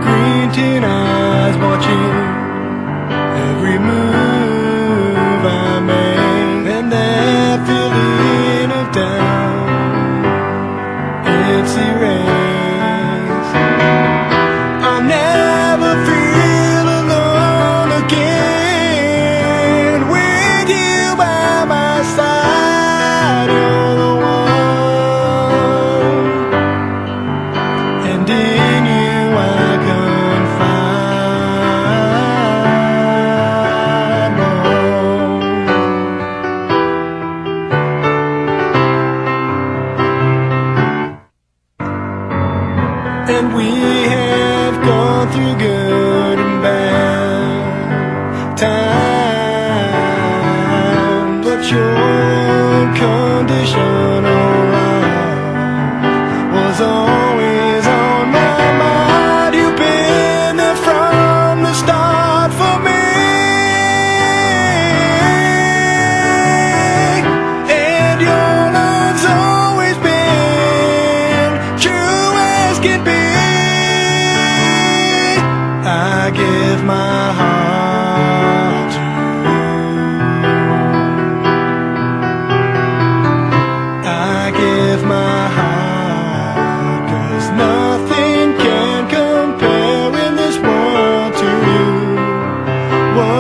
Green-tin eyes watching every move I make, and that feeling of doubt, it's erased. I'll never feel alone again with you by my side. You're the one, and in you I can find more. And we have gone through good and bad times, but your unconditional love was always on my mind. You've been there from the start for me, and your love's always been true as can be. I give my heart to you. I give my heart, 'cause nothing can compare in this world to you. Whoa.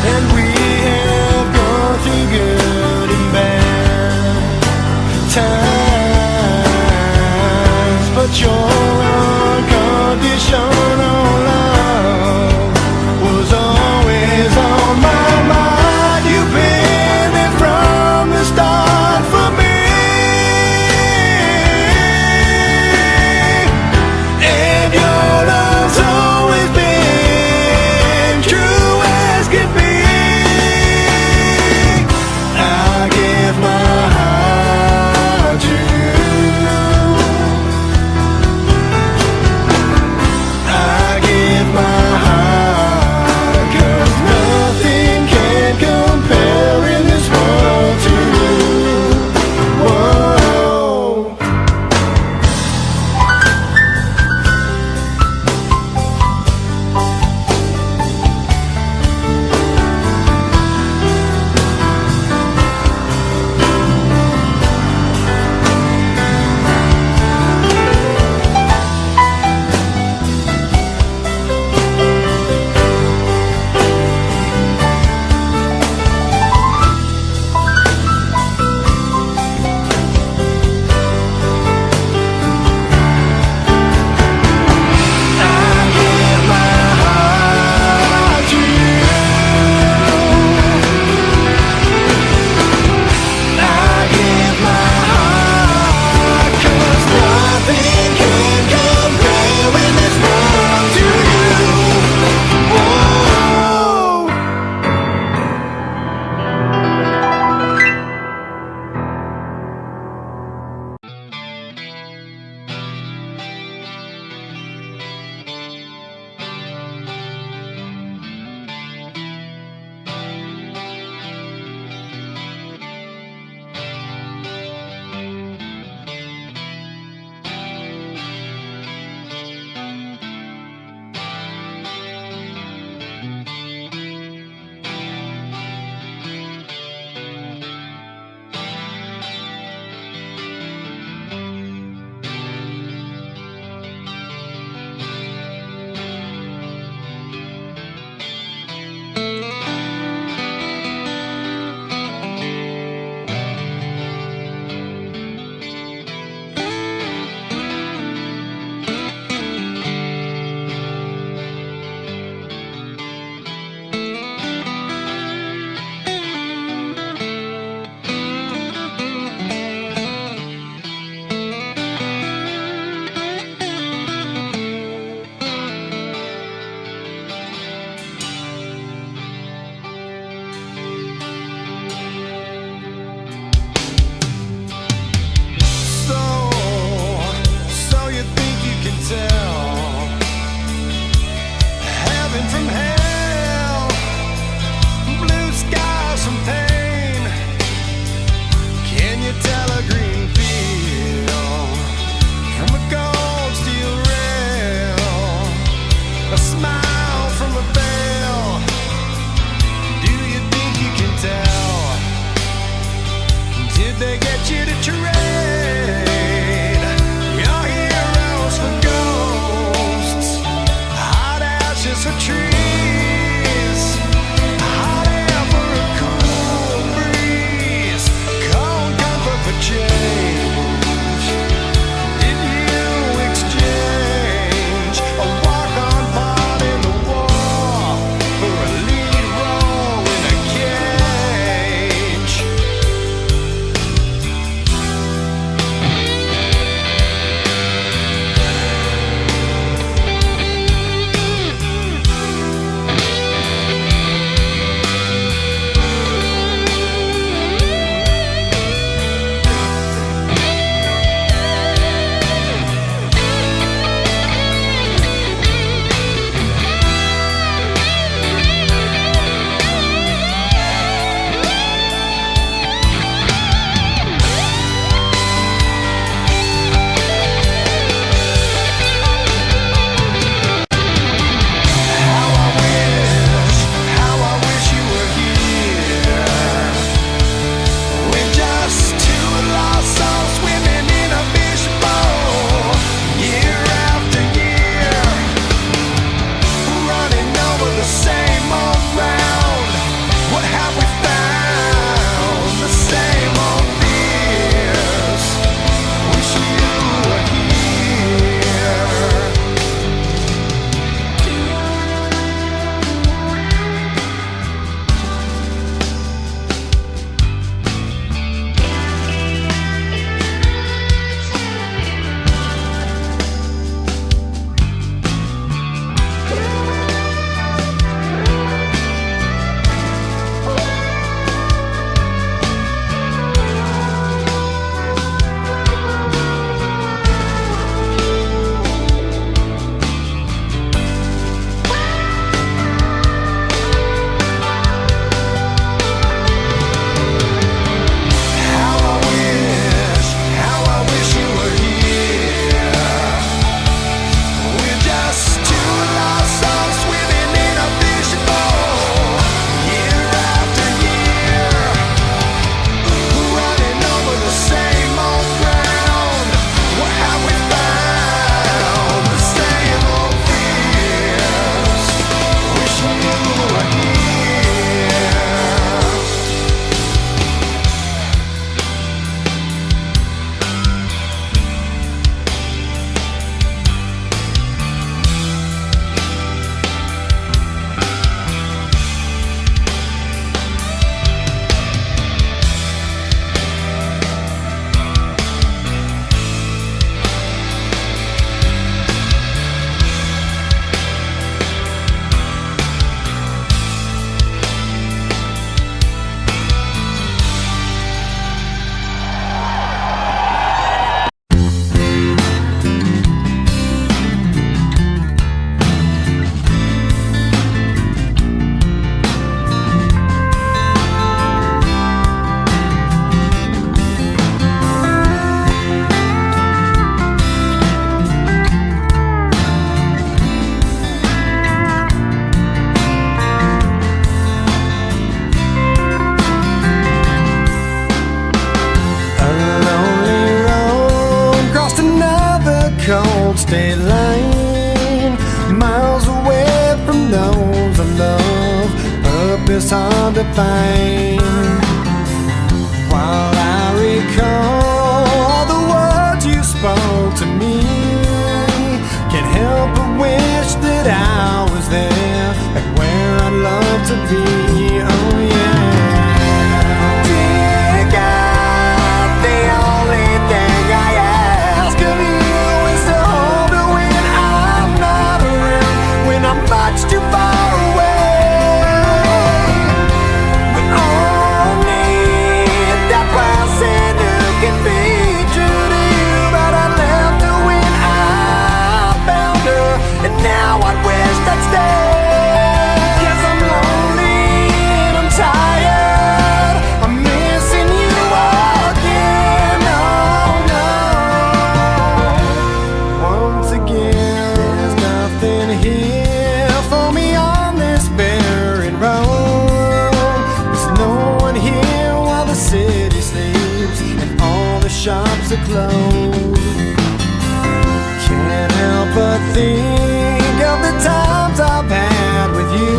And we have gone through good and bad times, but your unconditional love was always on my mind. You've been there from the start for me, and your love's always been true as can be. I give my heart to you. I state line, miles away from those I love, purpose hard to find. While I recall the words you spoke to me, can't help but wish that I was there, like where I'd love to be. Oh yeah. Dear God, the only thing I ask of you is to hold me when I'm not around, when I'm much too far away. We all need that person who can be true to you, but I left her when I found her, and now I wish I'd stay. 'Cause I'm lonely and I'm tired, I'm missing you again. Oh no. Once again, there's nothing here for me on this barren road. There's no one here while the city sleeps and all the shops are closed. Can't help but think of the times I've had with you,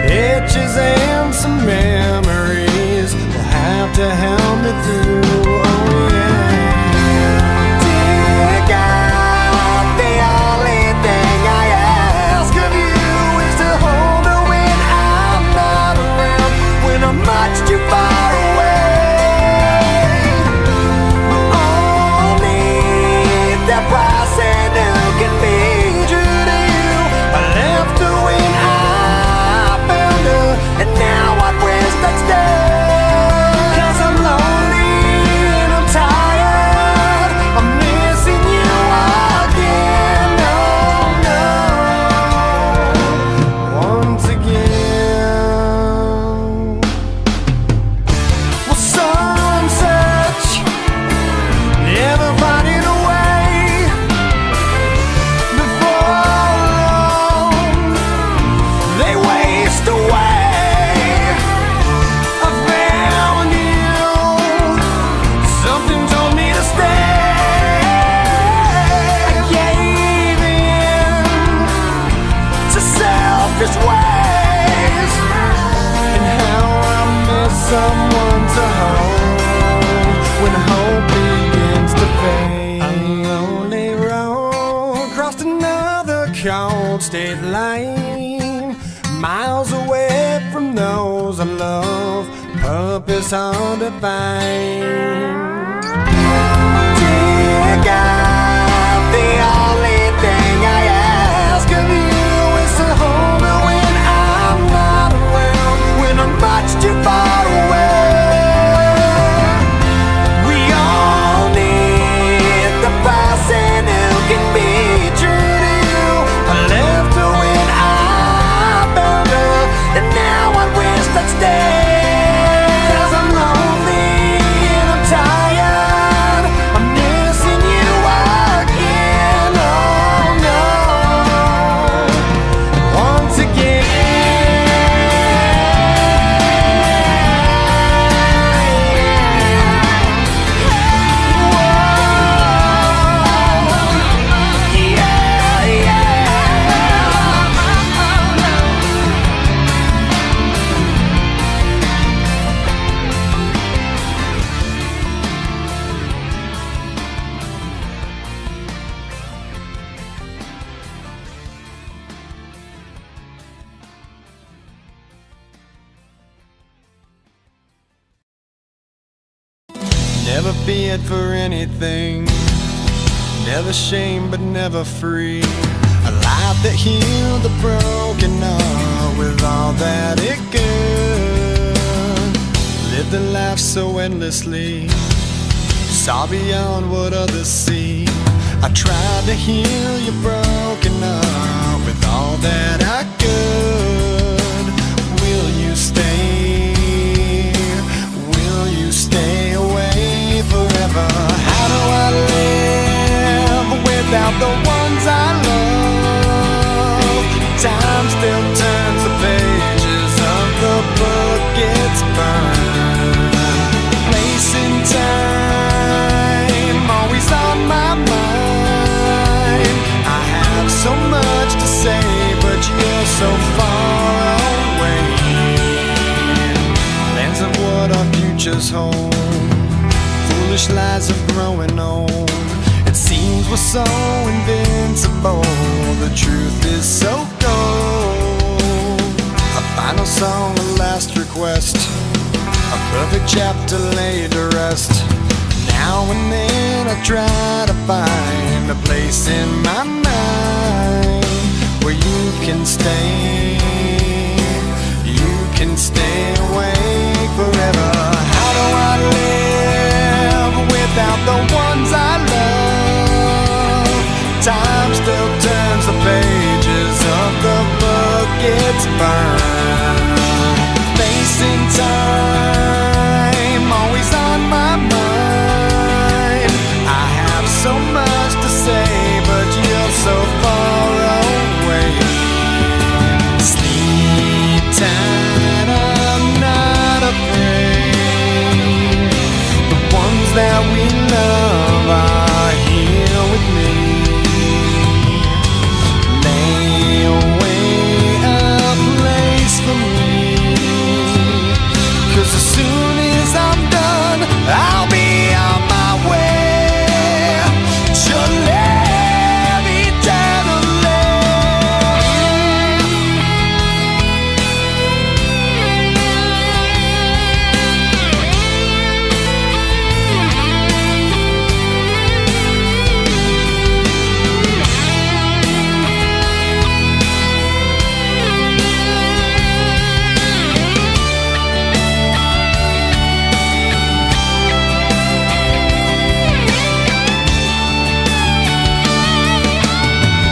pictures and some memories will have to help me through. Oh yeah. Dear God, the only thing I ask of you is to hold her when I'm not around, when I'm much too far away. We all need that person who can be true to you. I left her when I found her, and now I wish I'd stay. 'Cause I'm lonely and I'm tired, I'm missing you again. Oh no. Once again. Well, some search, never finding a way. Before long, they waste away. I found you, something told me to stay. I gave in to selfish ways, and how I miss someone to hold when hope begins to fade. A lonely road crossed another cold state line, miles away from those I love, purpose hard to find. Dear God, the only thing I ask of you is to hold me when I'm not around, when I'm much too far away. We all need the person who can be true to you. I left her when I found her, and now I wish I'd stay. 'Cause I'm lonely and I'm tired, I'm missing you again. Oh no. Once again. Whoa. Yeah, yeah. Never feared for anything, never shamed but never free. A life that healed the broken heart with all that it could. Lived a life so endlessly, saw beyond what others see. I tried to heal your broken heart with all that I could. Will you stay? Will you stay away forever? How do I live without the ones I love? Time still turns the pages of the book, it's burned. Place in time, always on my mind. so invincible, the truth is so gold. A final song, a last request, a perfect chapter laid to rest. Now and then I try to find a place in my mind where you can stay, you can stay awake forever. How do I live without the ones I love? Time still turns the pages of the book, it's burned. Facing time, always on my mind. I have so much to say, but you're so far away. Sleep tight, I'm not afraid. The ones that we love are here with me. Lay away a place for me, 'cause as soon as I'm done, I'll be on my way to live eternally.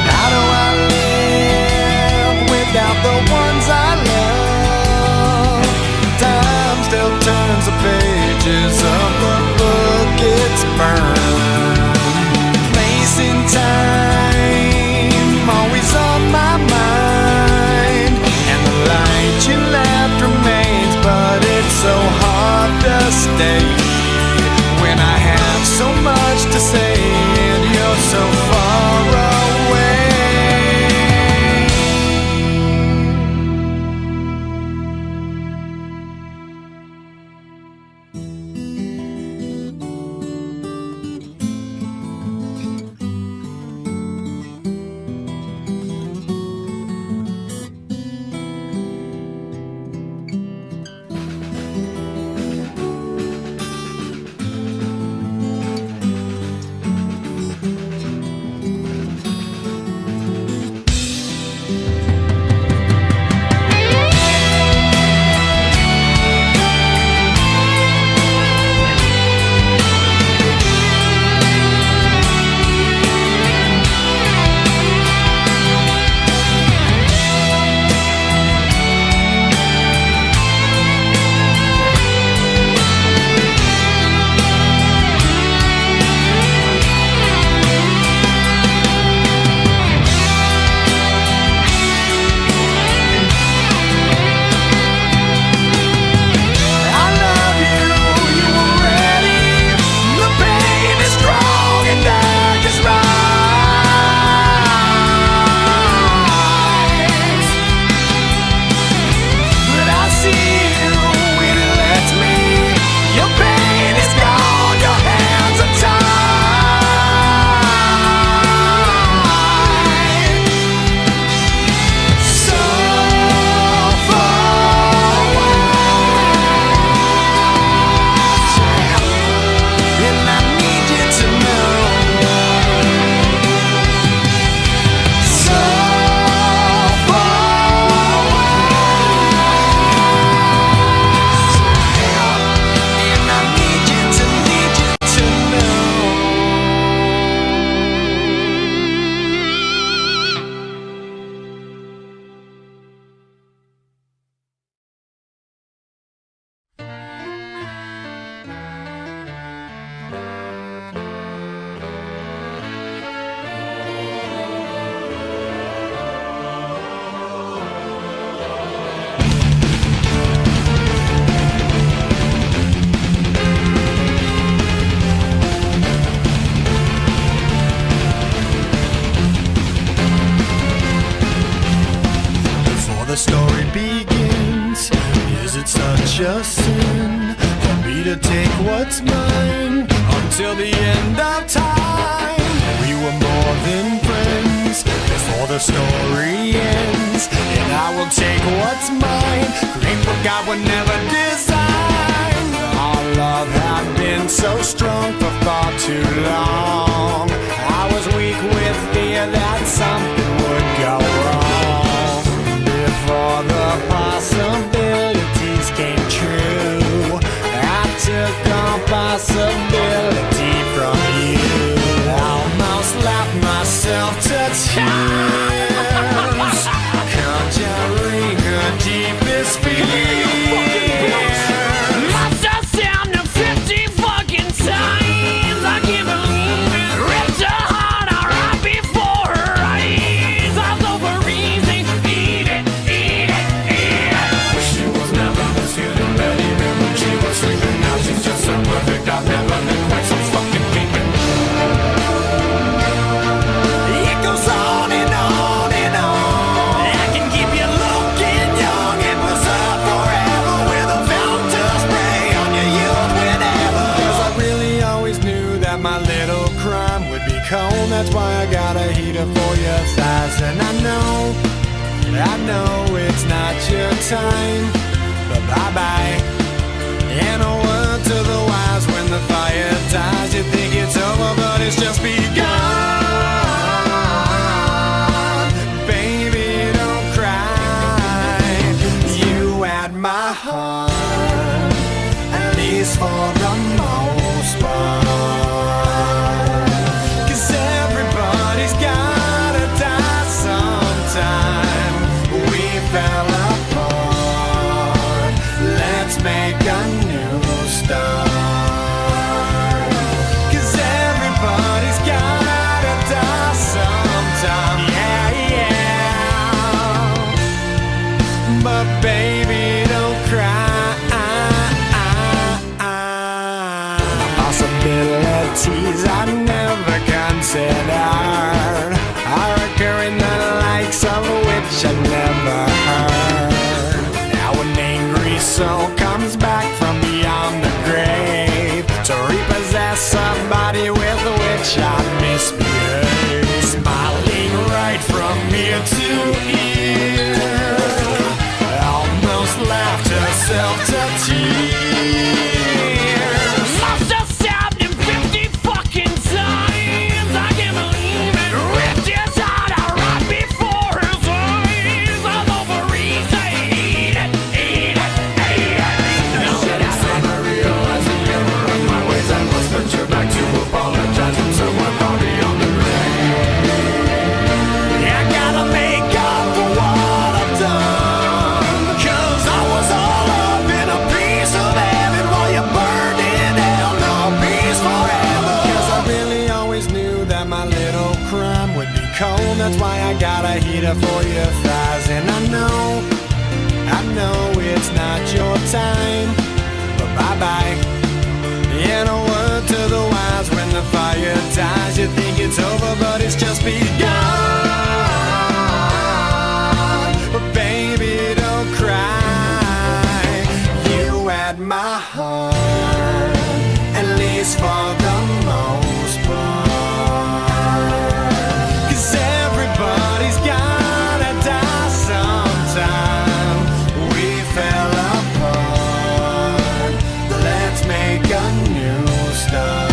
How do I live without the ones I love? Time still turns the pages of the book, it's burned. Place in time, always on my mind. And the light you left remains, but it's so hard to stay when I have so much to say and you're so far away. the story begins. Is it such a sin for me to take what's mine until the end of time? We were born story ends, and I will take what's mine, create what God would never design. Our love had been so strong for far too long. I was weak with fear that something would go wrong before the possibilities came true. I took on possibility from you. I almost laughed myself to tears, conjuring her deepest fears. Must have sound of 50 fucking times. I can't believe it. Ripped her heart out right before her eyes. I was over easy. Eat it, eat it, eat it. Wish she was never this good in bed, even when she was sleeping. Now she's just so perfect. I've never been quite so fucking peeping. It goes on and on and on. I can keep you looking young and preserve forever with a fountain spray on your youth whenever. 'Cause I really always knew that my little crime would be cold. That's why I got a heater for your thighs. And I know it's not your time, but bye-bye. And a word to the wise, when the fire dies, you think it's over, but it's just begun. Baby, don't cry. You had my heart, at least for the most part. 'Cause everybody's gotta die sometime. We fell apart. Let's make a new start. 'Cause everybody's gotta die sometime. Yeah, yeah. But baby, don't cry. Possibilities I never considered are occurring, the likes of which I never heard. Now an angry soul comes back from beyond the grave to repossess somebody with which I misbehaved. Smiling right from ear to ear, almost laughed herself to tears. Must have stabbed him 50 fucking times. I can't believe it. Ripped his heart out right before his eyes. I was over easy. Eat it, eat it, eat it. Now that it's time, I realize the error of my ways. I must venture back to apologize from someone far beyond the grave. I gotta make up for what I've done, 'cause I was all up in a piece of heaven while you burned in hell. No peace forever. 'Cause I really always knew that my little crime would be cold. That's why I got a heater for your thighs. And I know it's not your time, but bye-bye. And a word to the wise, when the fire dies, you think it's over, but it's just begun. But baby, don't cry. You had my heart, at least for the most part. 'Cause everybody's gotta die sometime. We fell apart. Let's make a new start.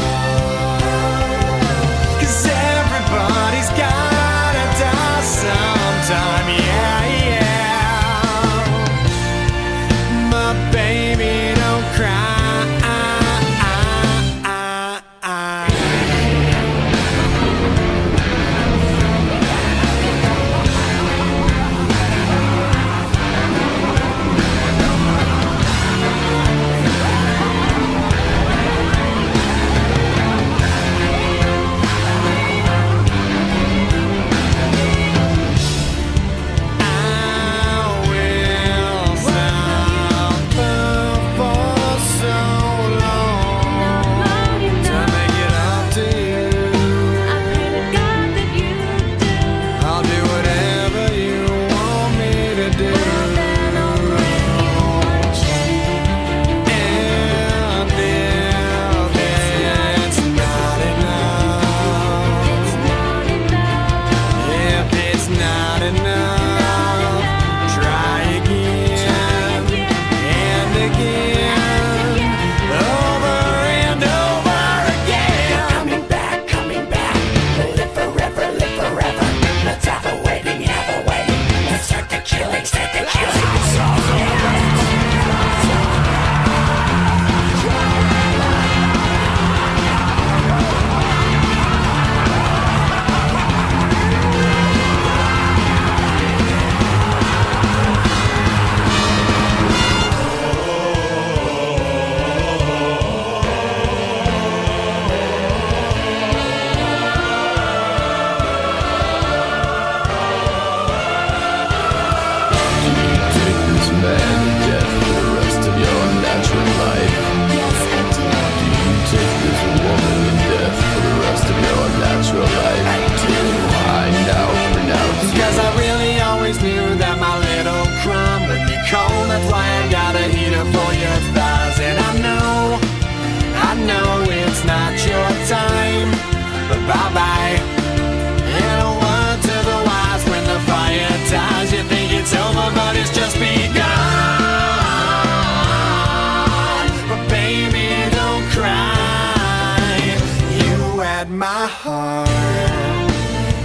my heart,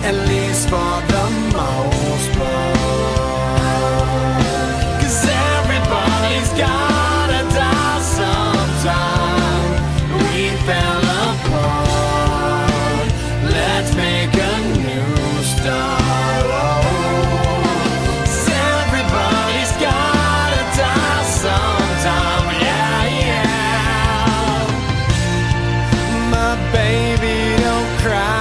at least for the most part. 'Cause everybody's gotta die sometime. We fell apart, let's make a new start. Oh, 'cause everybody's gotta die sometime. Yeah, yeah. My baby, don't cry.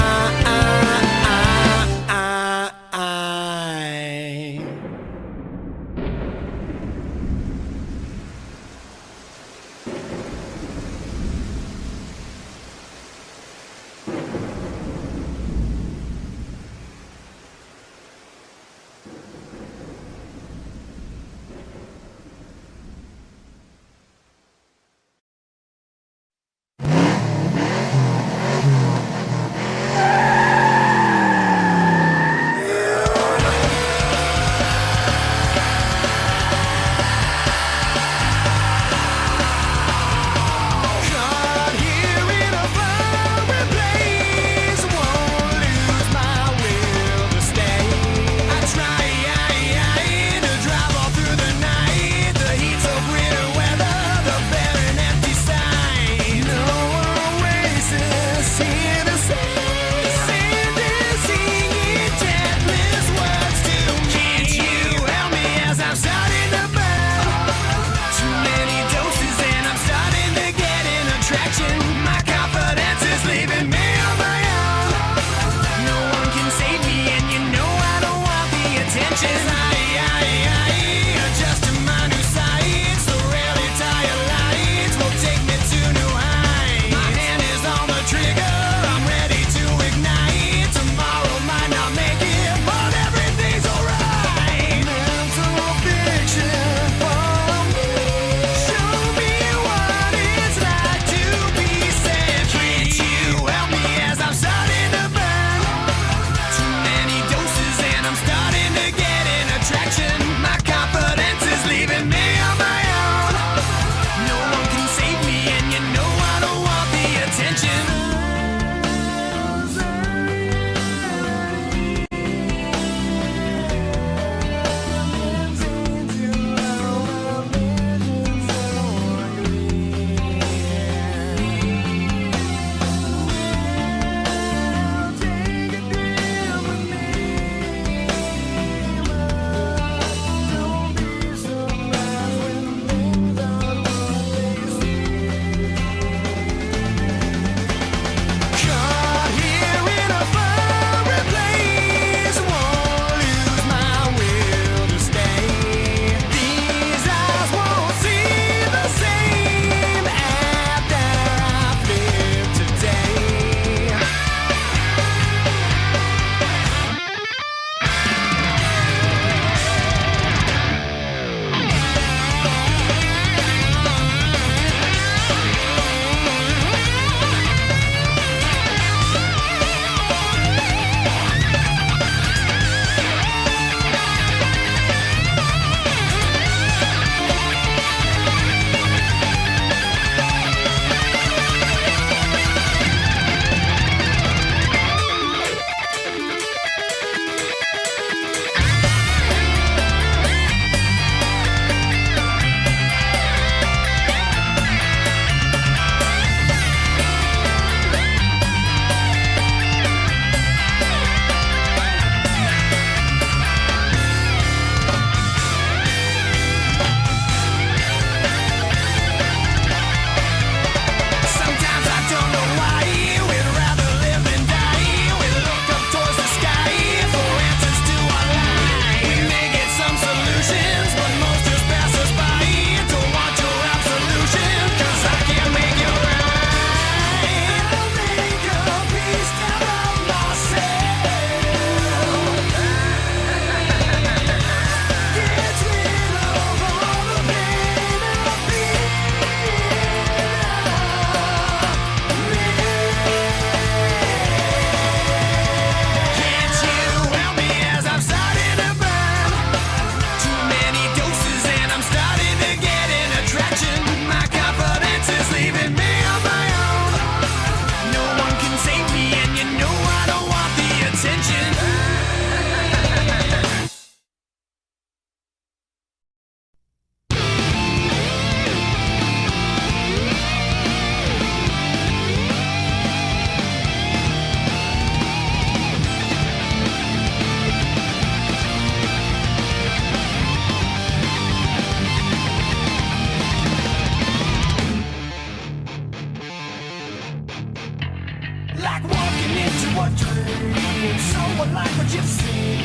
your dreams. So unlike what you've seen,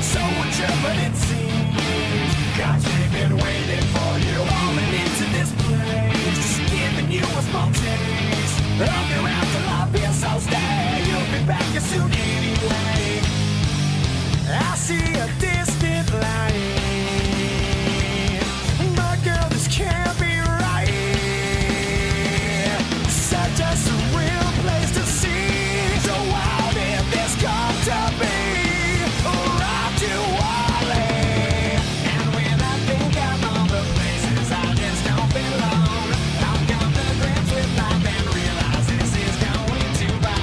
so untrue but it seems. God's been waiting for you, falling into this place, just giving you a small taste of your afterlife. Here, so stay, you'll be back here soon anyway. I see a distant light, my girl, this can't be right. Such a surreal place to see, so how did this come to be? Right to Wally. And when I think of all the places I just don't belong, I've come to grips with life and realize this is going too far.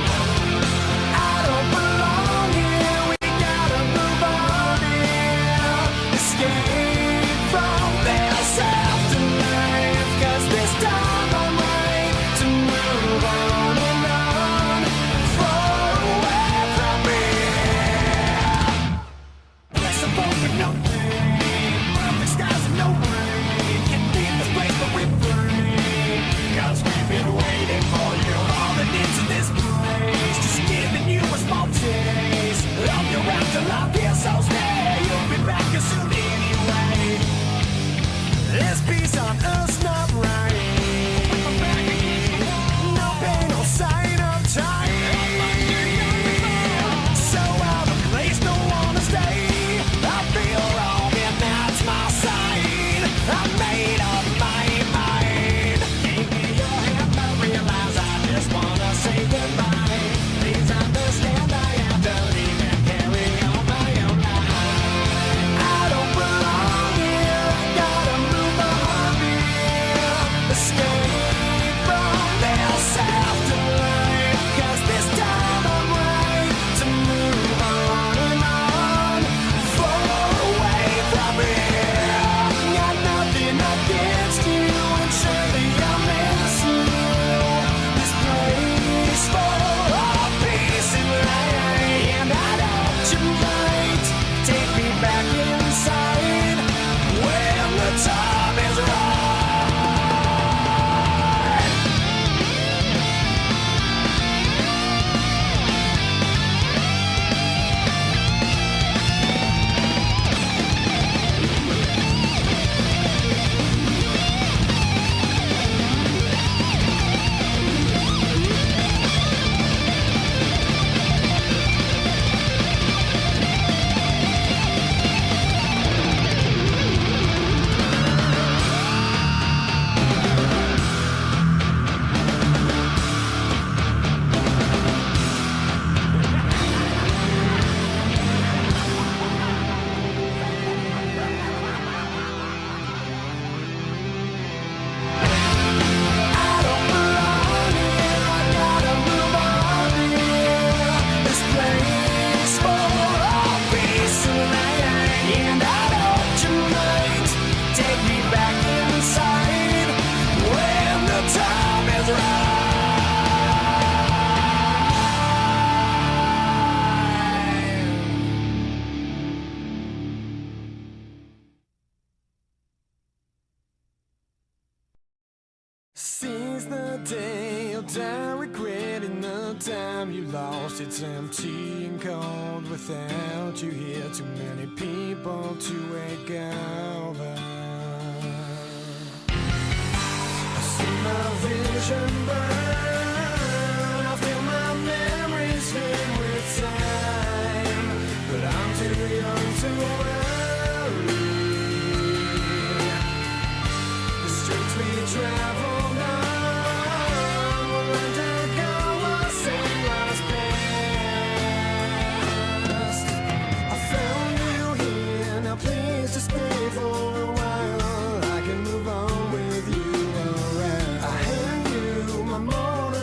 I don't belong here, we gotta move on here. Escape from this afterlife, 'cause this time I'm right to move on and on, far away from here. Place of hope and no pain, perfect skies and no rain. Can't leave this place but we're free, 'cause we've been waiting for you, falling into this place, just giving you a small taste of your afterlife. Here, so stay, you'll be back here soon anyway. This peace on earth's not right, no pain, no sign of time. So out of place, don't wanna stay. I feel wrong and that's my sign. I made up my mind. Give me your hand, I realize I just wanna say goodbye. Please understand I have to leave and carry on my own life. I don't belong here, gotta move on here. Escape from this afterlife, 'cause this time I'm right to move on and on, far away from here. Got nothing against you, and surely I'll miss you. This place full of peace and light, and I doubt you might take me back inside when the time is right. I don't belong here, I gotta move on here. This place full of peace and light, and I doubt you might take me back inside when the time is right. Seize the day, you'll die regretting the time you lost. It's empty and cold without you here. Too many people to wake over. I see my vision burn, I feel my memories fade with time, but I'm too young to worry. The streets we travel on will undergo a seamless past. I found you here, now please just stay for a while. I can move on with you around. I hand you my motor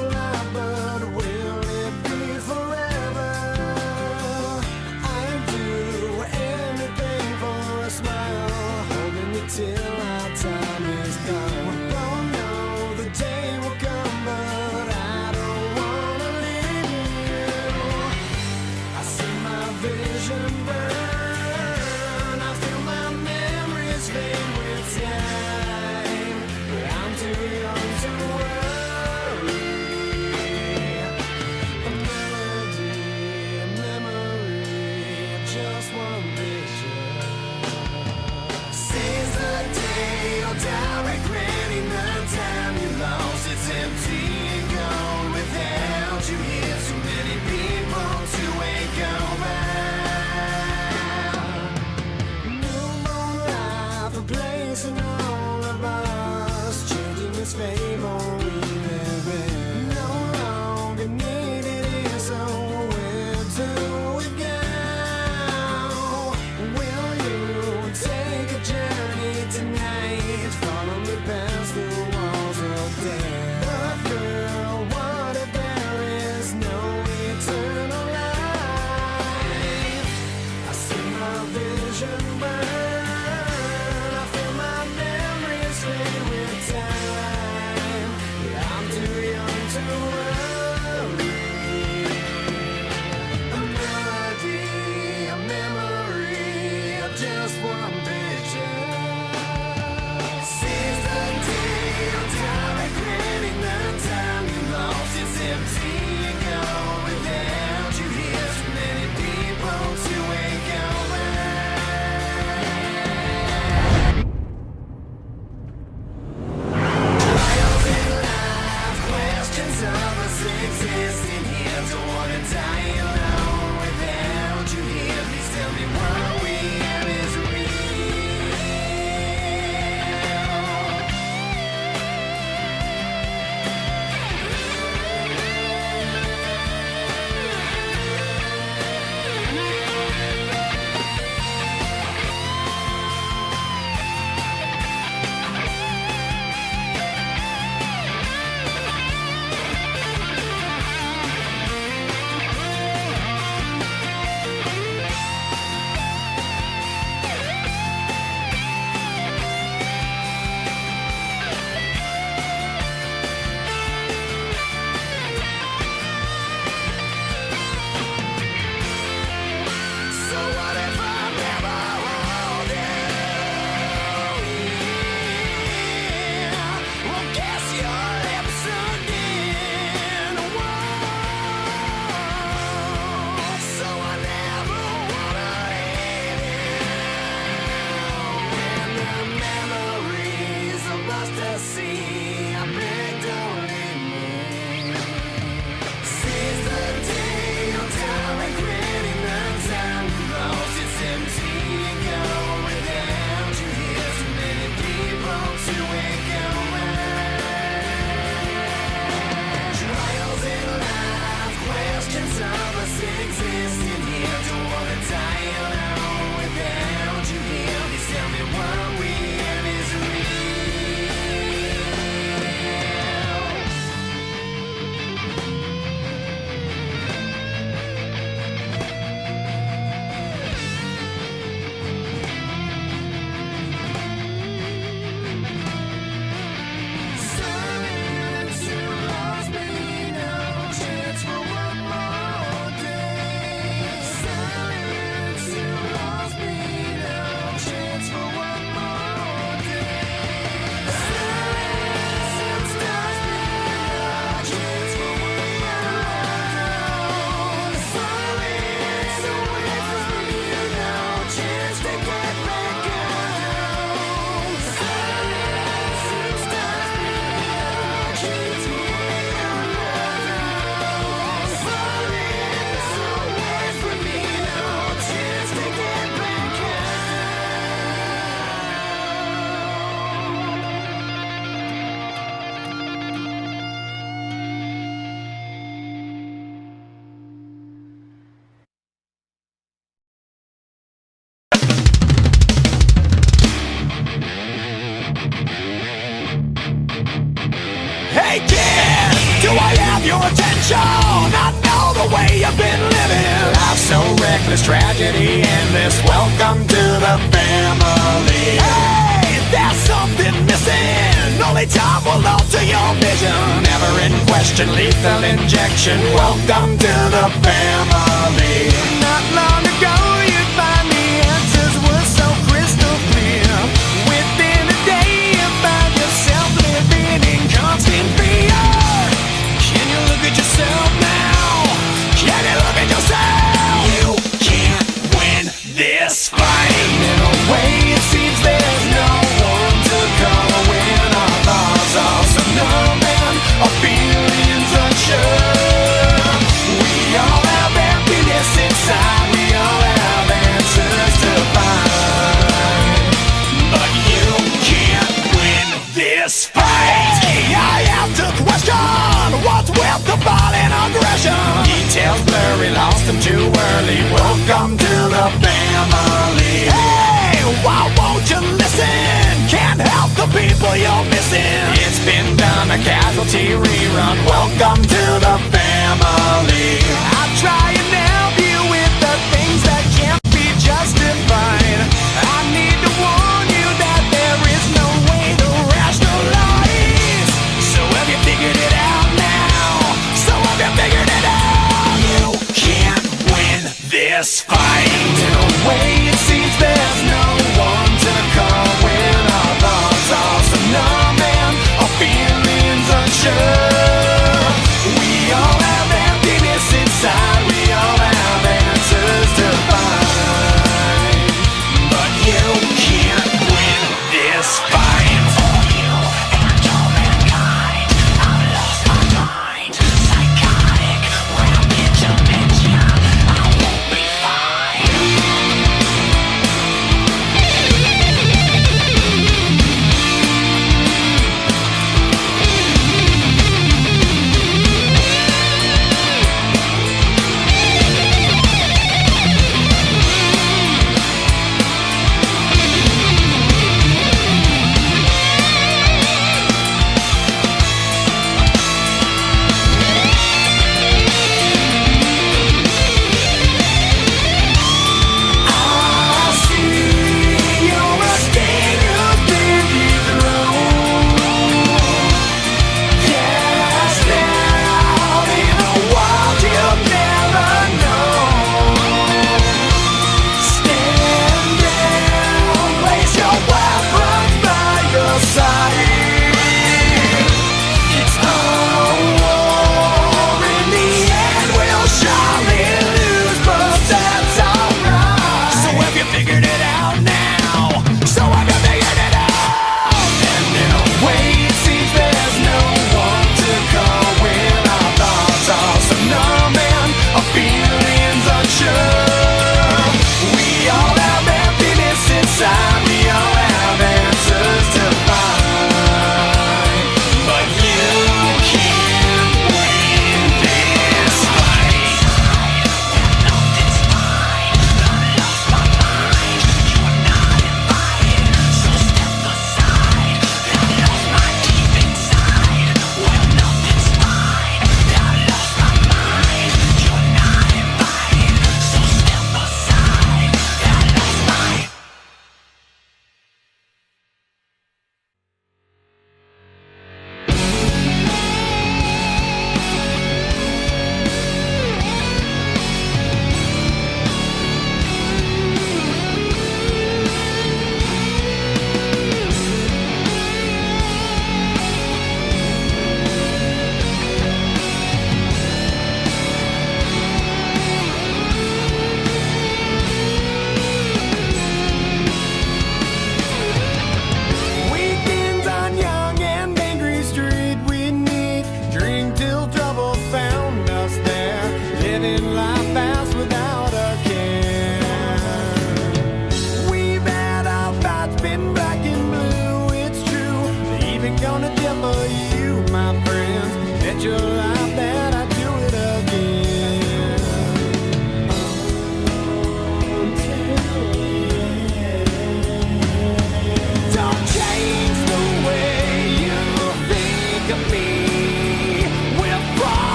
reckless tragedy endless. Welcome to the family. Hey, there's something missing. Only time will alter your vision. Never in question, lethal injection. Welcome to the family. Not long ago, you'd find the answers were so crystal clear. Within a day, you find yourself living in constant fear. Can you look at yourself now? Can you look at yourself? You can't win this fight. In a way, it seems there's no one to call when our thoughts are so numb and our feelings unsure. We all have emptiness inside. We all have answers to find. But you can't win this fight. I have to question what's with the violent aggression. Details blurry, lost them too early. Welcome to the family. Hey, why won't you listen? Can't help the people you're missing. It's been done, a casualty rerun. Welcome to the family. I try and help you with the things that can't be justified. I need to warn you that there is no way to rationalize. So have you figured it out now? So have you figured it out? You can't win this fight. In a way, it seems there's no one to call when our thoughts are so numb and our feelings unsure. We all have emptiness inside. We all have answers to find. But you can't win this fight. For you and all mankind, I've lost my mind. Psychotic, rapid dimension. I won't be fine.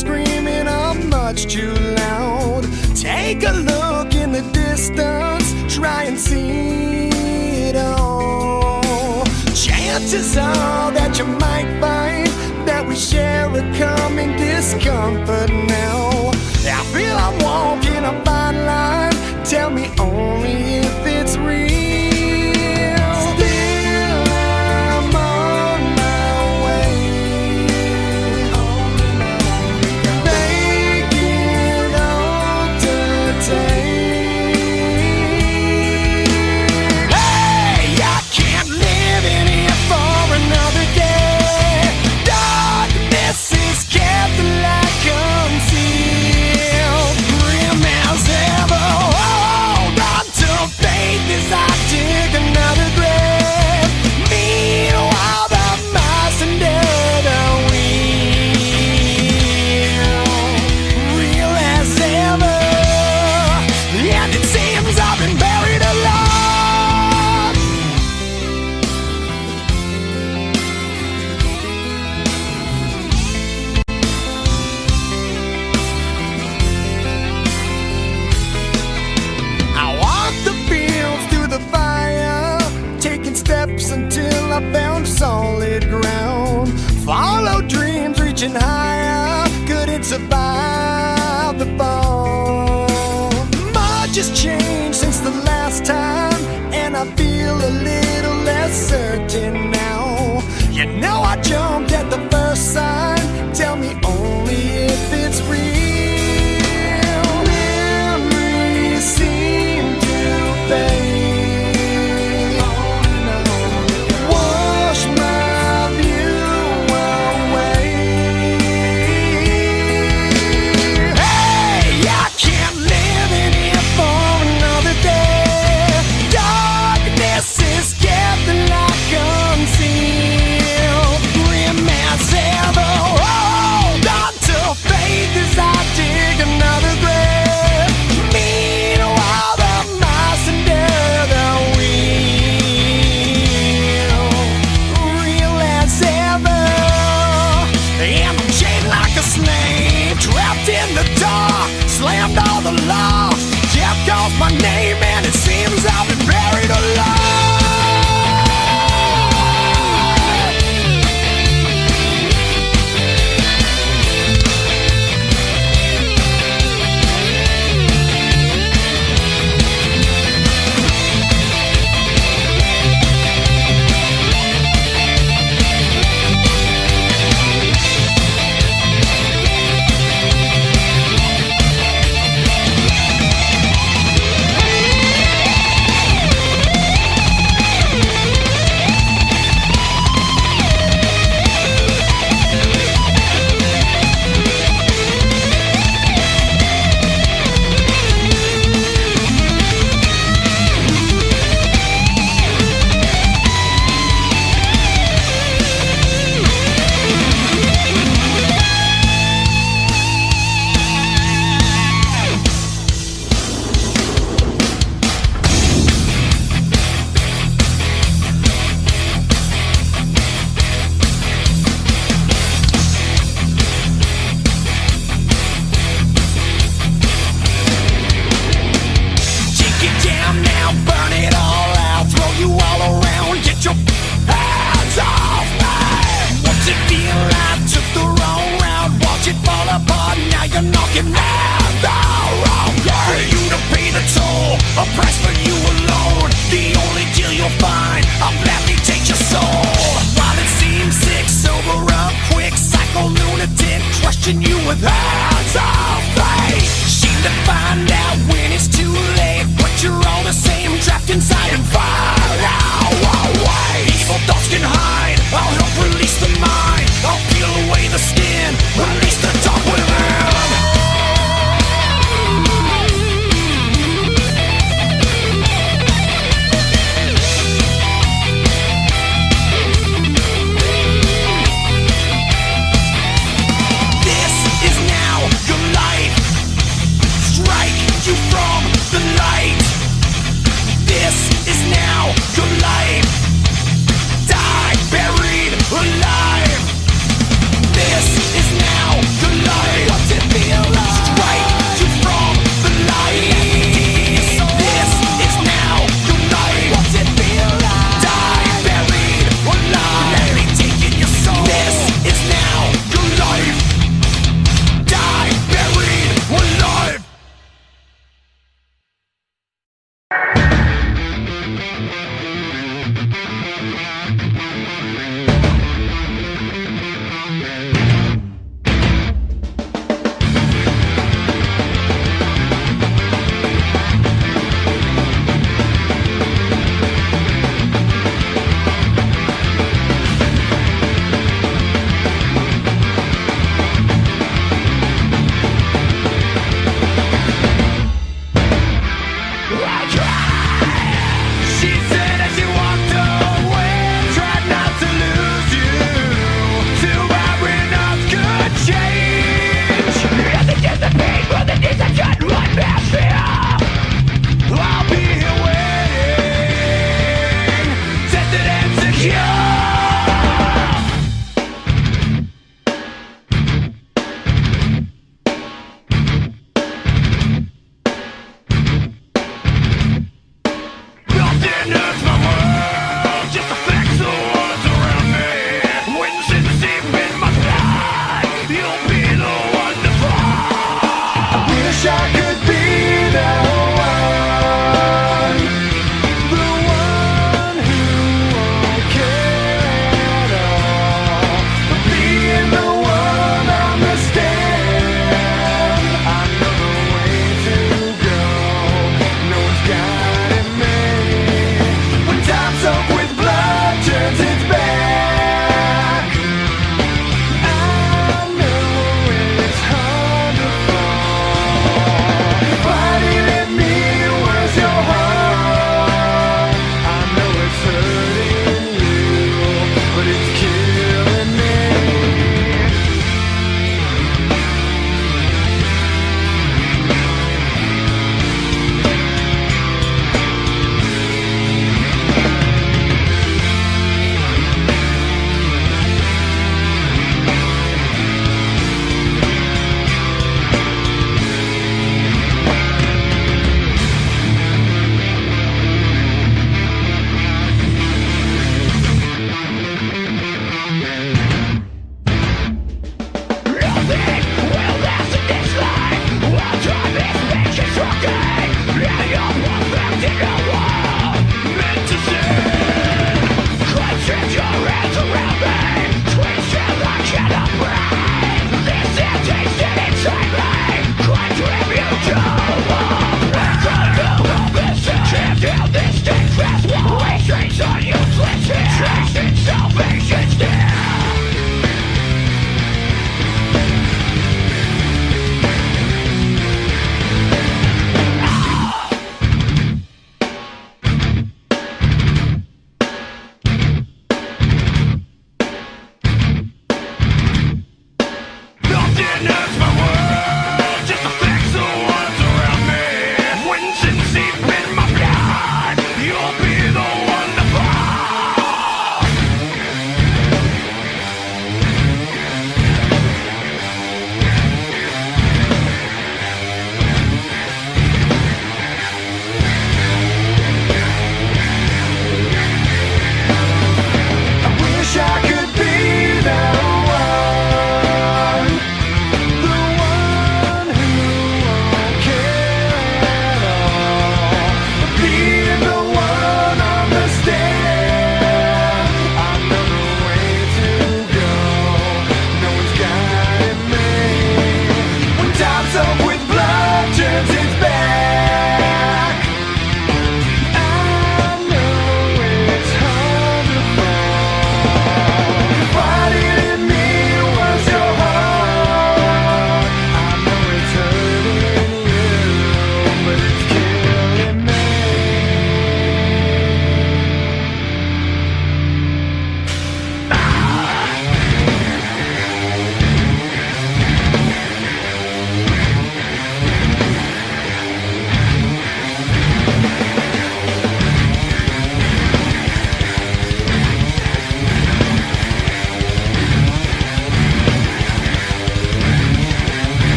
screaming are much too loud. Take a look in the distance, try and see it all. Chances are that you might find that we share a common discomfort now. I feel I'm walking a fine line, tell me only if it's real. Still I'm on my way, making all to take. Hey, I can't live in here for another day. Darkness is kept the light concealed. Grim as ever, hold on to faith as I dig another grave. Meanwhile, the mice under the wheel, real as ever, and it seems I've been buried alive. I walk the fields through the fire, taking steps until I found solid ground. Follow dreams reaching higher, couldn't survive the fall. Much has changed since the last time, and I feel a little less certain now. You know I jumped at the first sign, tell me only if it's real. Memories seem to fade, wash my view away. Hey, I can't live in here for another day. Darkness is kept the light concealed. Grim as ever, hold on to faith as I dig another grave. Meanwhile, the mice under the wheel, real as ever, and I'm chained like a slave, trapped in the dark, slammed all the locks. Death calls my name, and it seems I've been buried alive. Take it down now, burn it all out, throw you all around, get your hands off me. What's it feel like? Took the wrong route, watch it fall apart, now you're knocking me the wrong way. For you to pay the toll, a price for you alone, the only deal you'll find, I'll gladly take your soul. While it seems sick, sober up quick, psycho lunatic, question you with hands off faith. Seem to find out when it's too late, but you're all the same, trapped inside and far away. Evil thoughts can hide, I'll help release the mind, I'll peel away the skin, release the dark within. This is now your life. wish I could be the one who won't care at all. But being the one on the stand, I know the way to go. No one's guiding me. When time's up with blood turns its back, I know it's hard to fall.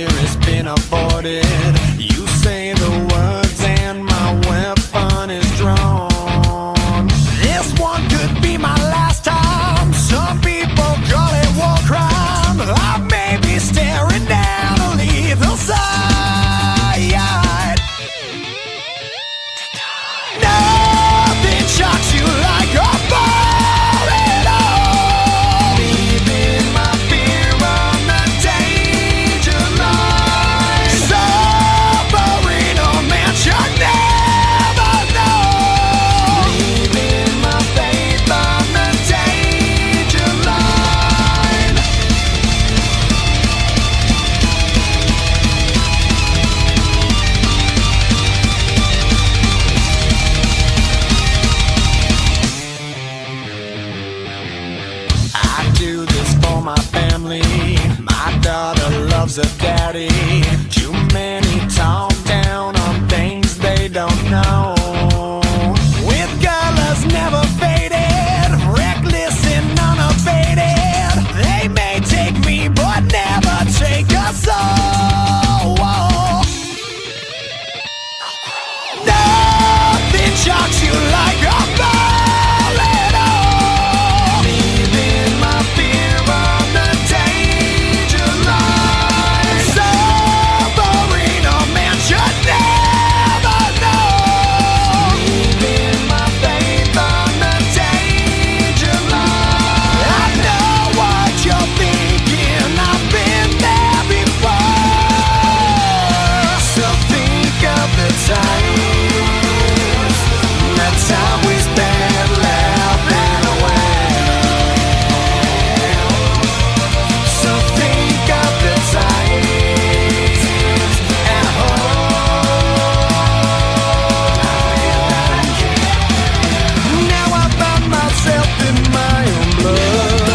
fear has been avoided. You say the words and my weapon is drawn. This one could be my last time. Some people call it war crime. I may be staring down a lethal sight. Nothing shocks you like a ball at all. Leaving my fear on the danger line. Suffering a man should never know. Leaving my faith on the danger line. I do this for my family. My daughter loves her daddy. Too many talk down on things they don't know. With colors never faded, reckless and unabated. They may take me but never take us all. Nothing shocks you like a ball at all. Leaving my fear on the danger line. Suffering a man should never know. Leaving my faith on the danger line. I know what you're thinking, I've been there before. So think of the times, that time we spent laughing away. So think of the times at home. Now I find myself in my own blood.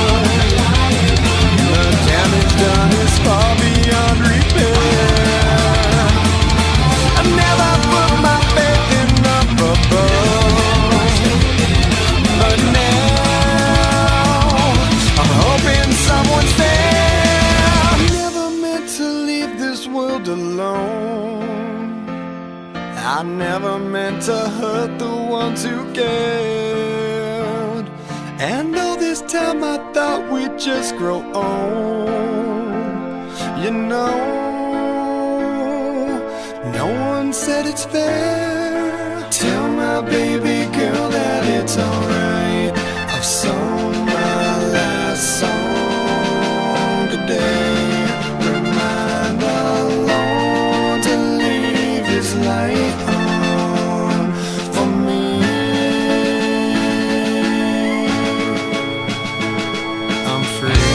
The damage done is far beyond repair. I never put my faith in up above, but now I'm hoping someone's there. Never meant to leave this world alone. I never meant to hurt the ones who cared. And all this time I thought we'd just grow old. You know, no one said it's fair. Tell my baby girl that it's alright. I've sung my last song today. Remind the Lord to leave His light on for me. I'm free.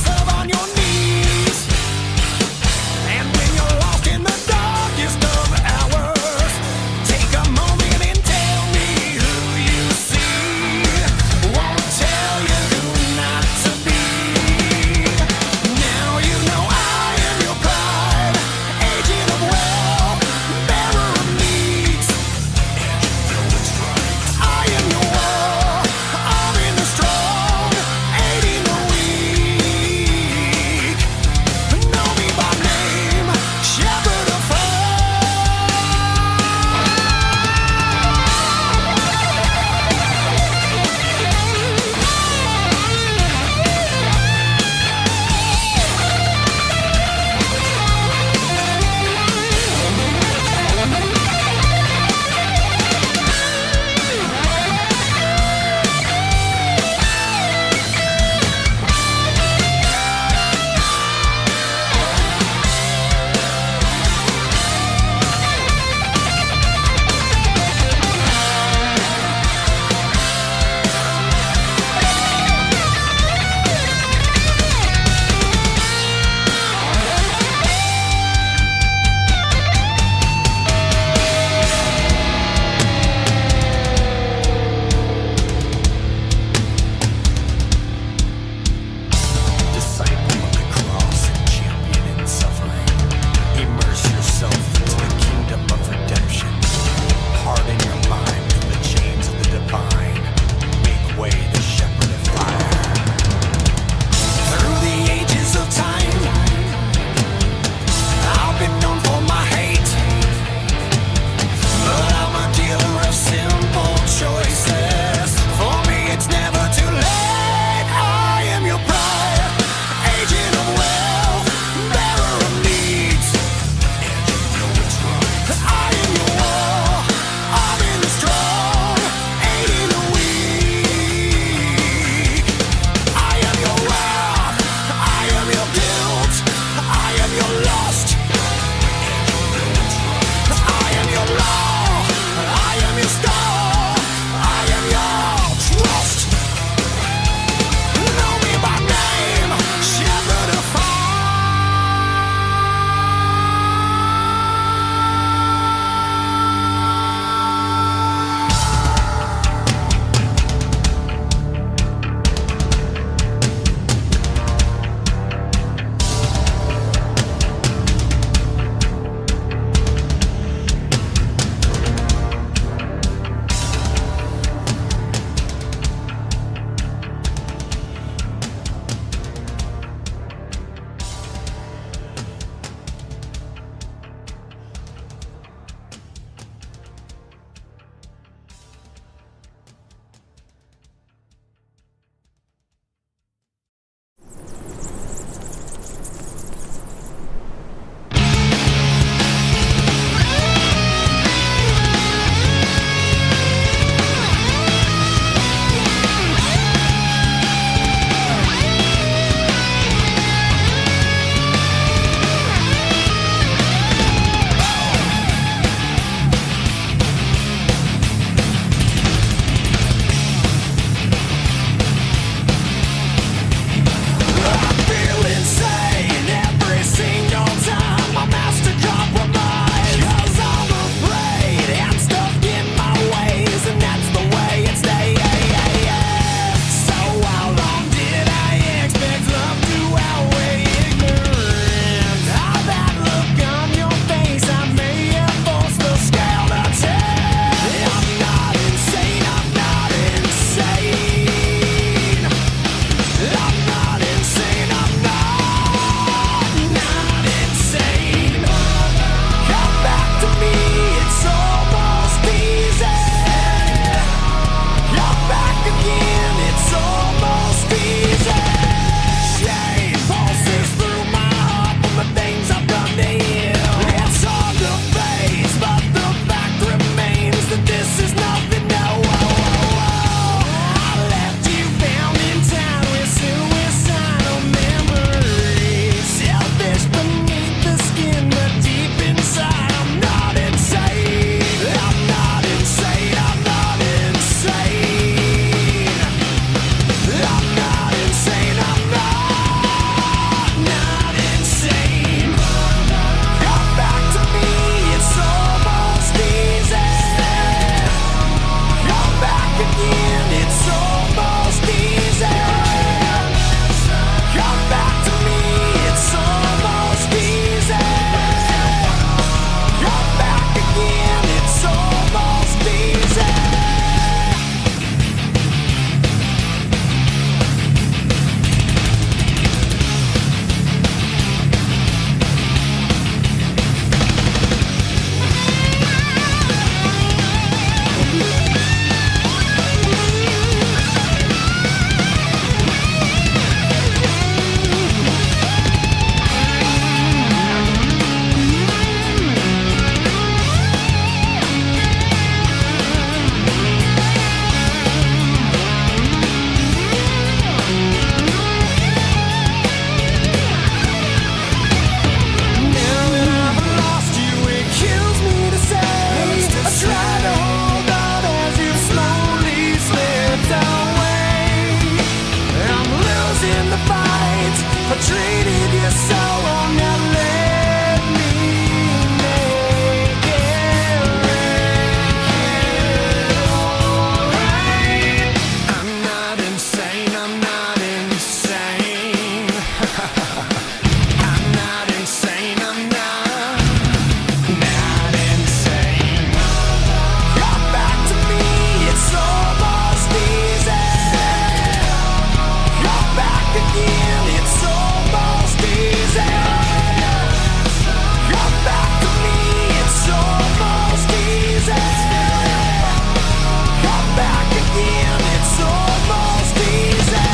yourself on your knees. And when you're lost in the darkest of hours, take a moment and tell me who you see. Won't tell you who not to be. Now you know I am your pride, agent of wealth, bearer of needs. I am your war, arming the strong, aiding the weak. I traded your soul on that let me make it alright. I'm not insane, I'm not insane. I'm not insane, I'm not insane. Come back to me, it's almost easy. Come back again, it's almost easy. Come back to me, it's almost easy. Come back again, it's almost easy.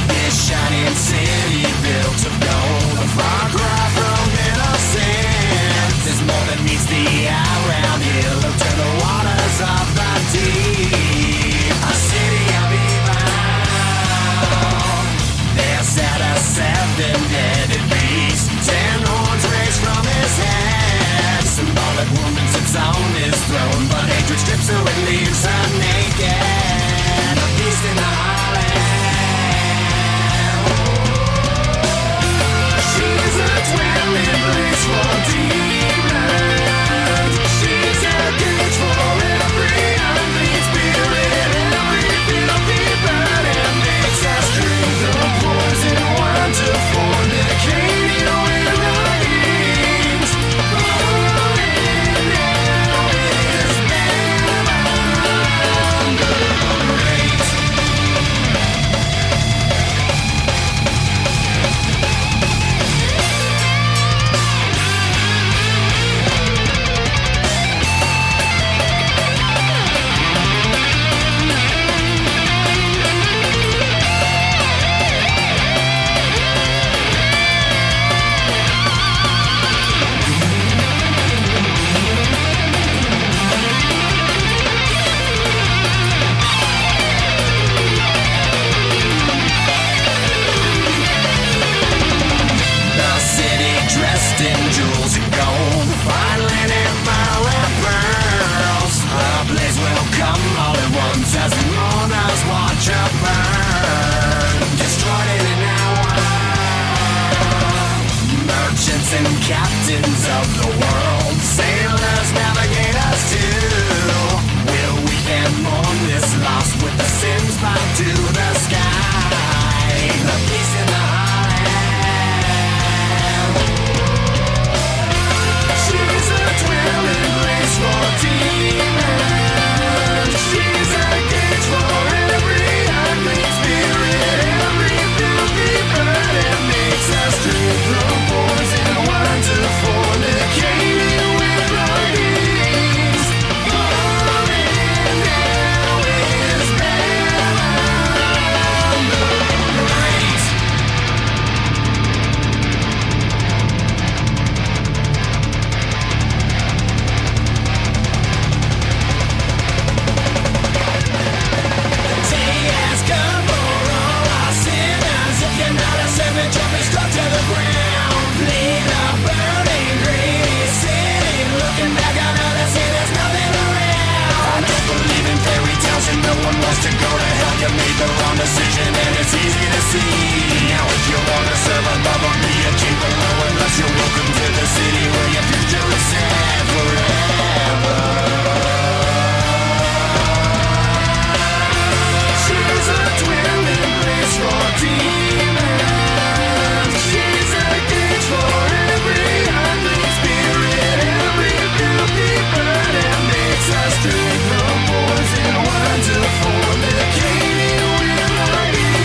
This shining city built of gold, a far cry from innocence. There's more than meets the eye around here. Look to the waters of the deep. A city of evil. There sat a seven-headed beast. 10 horns raised from his head. Symbolic woman sits on his throne, but hatred strips her and leaves her naked. A beast in the hollow. She's a dwelling place for demons. She's a cage for every unclean spirit, every filthy bird, and makes us drink the poison wine to fornicate with our kings. Oh, and now is Babylon the Great. The city dressed in jewels and gold, fine linen, pearl and pearls. The blaze will come all at once as the mourners watch her burn. Destroyed in an hour. Merchants and captains of the world, sailors, navigators too. Will weep and mourn this loss with the sins bound to the sky. The peace in the she's a dwelling place for demons. She's a cage for every unclean spirit, every filthy bird, and makes us drink the poison wine to fornicate with our kings. Oh, and now is Babylon the Great. Day has come for all our sinners. If you're not a servant, you'll be struck to the ground. Flee the burning, greedy city. Looking back on others, see there's nothing around. I don't believe in fairy tales and no one wants to go to hell. You made the wrong decision and it's easy to see. Now if you wanna serve above or be a king below, unless you're welcome to the city where your future is set forever. She's a dwelling place for demons. She's a cage for every unclean spirit, every filthy bird, and makes us drink the poison wine to fornicate with our kings.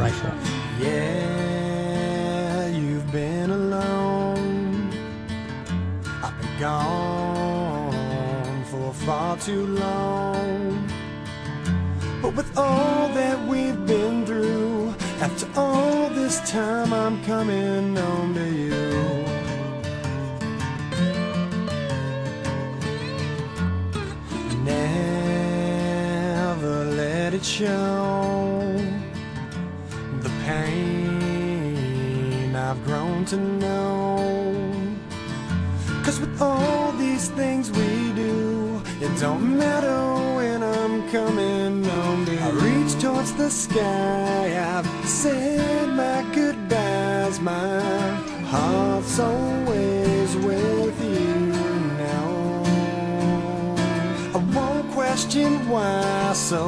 rifle. Yeah, you've been alone. I've been gone for far too long. But with all that we've been through, after all this time, I'm coming home to you. Never let it show the pain I've grown to know. 'Cause with all these things we do, it don't matter when I'm coming home to you. I reach towards the sky, I've said my goodbyes, my heart's always with you now. I won't question why so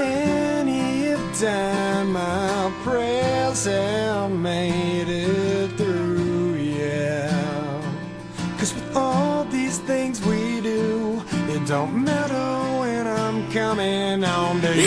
many have died, my prayers have made it through, yeah. 'Cause with all these things we do, it don't matter when I'm coming home to you.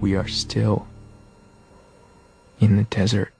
We are still in the desert.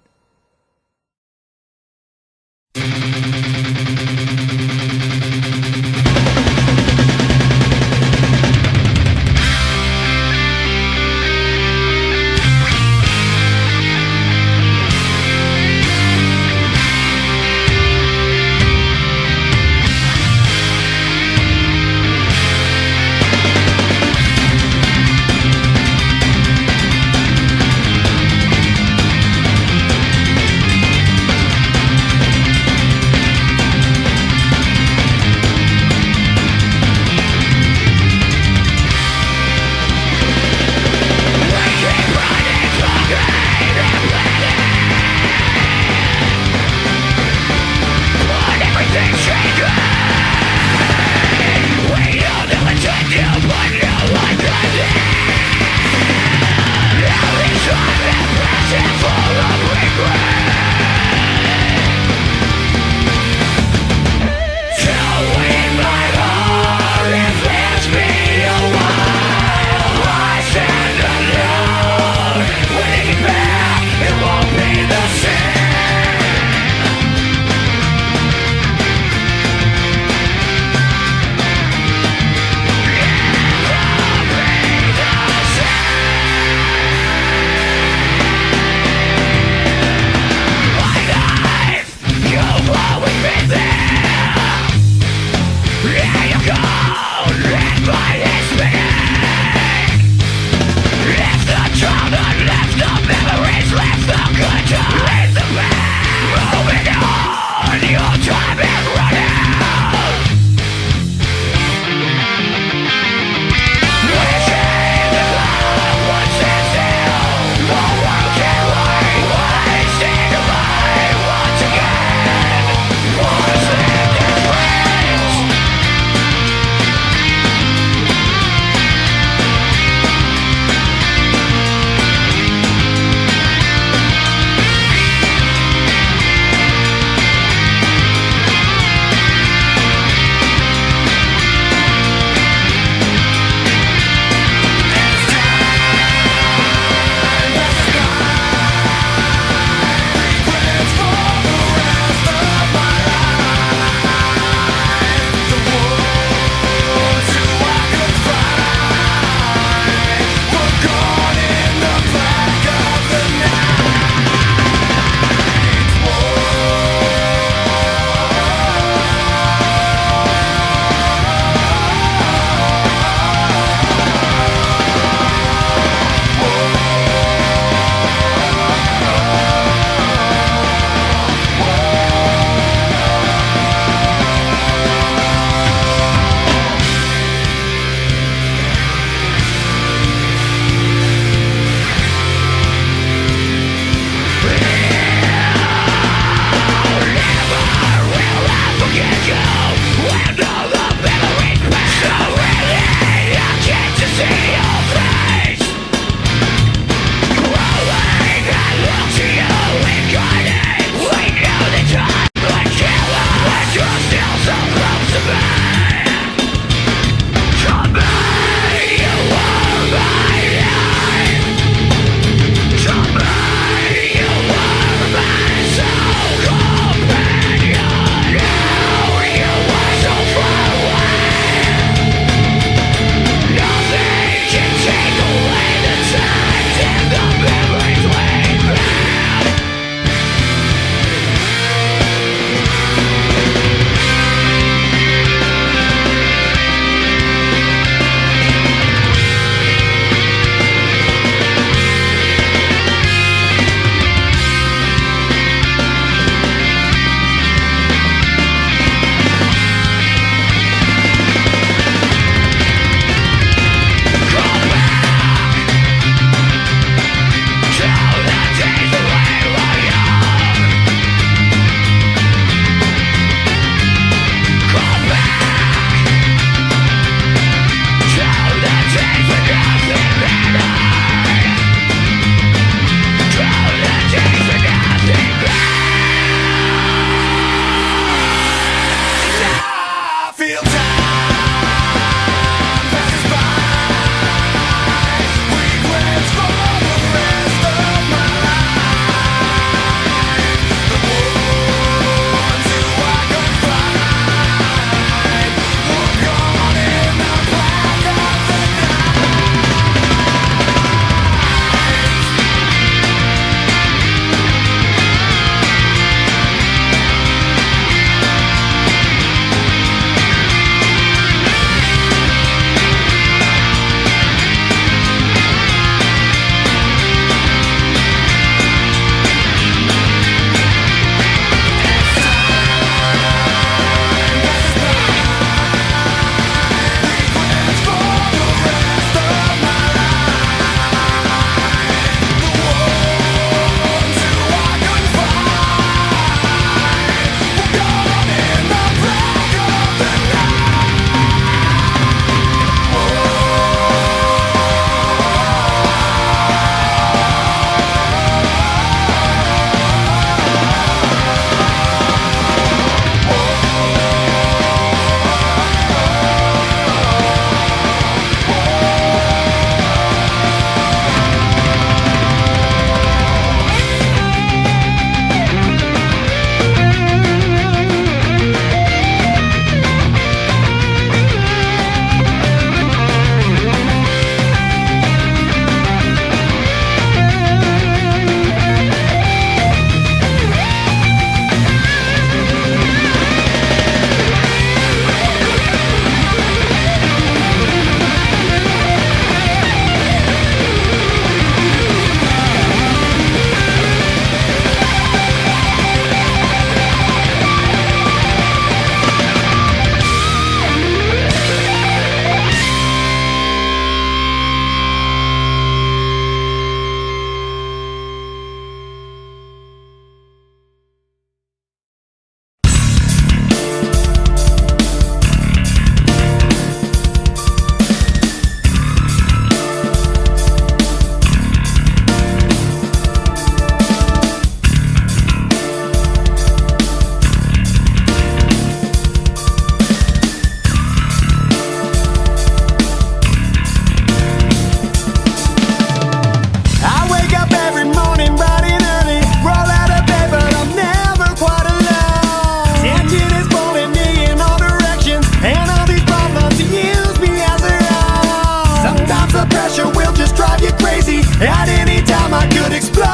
explode.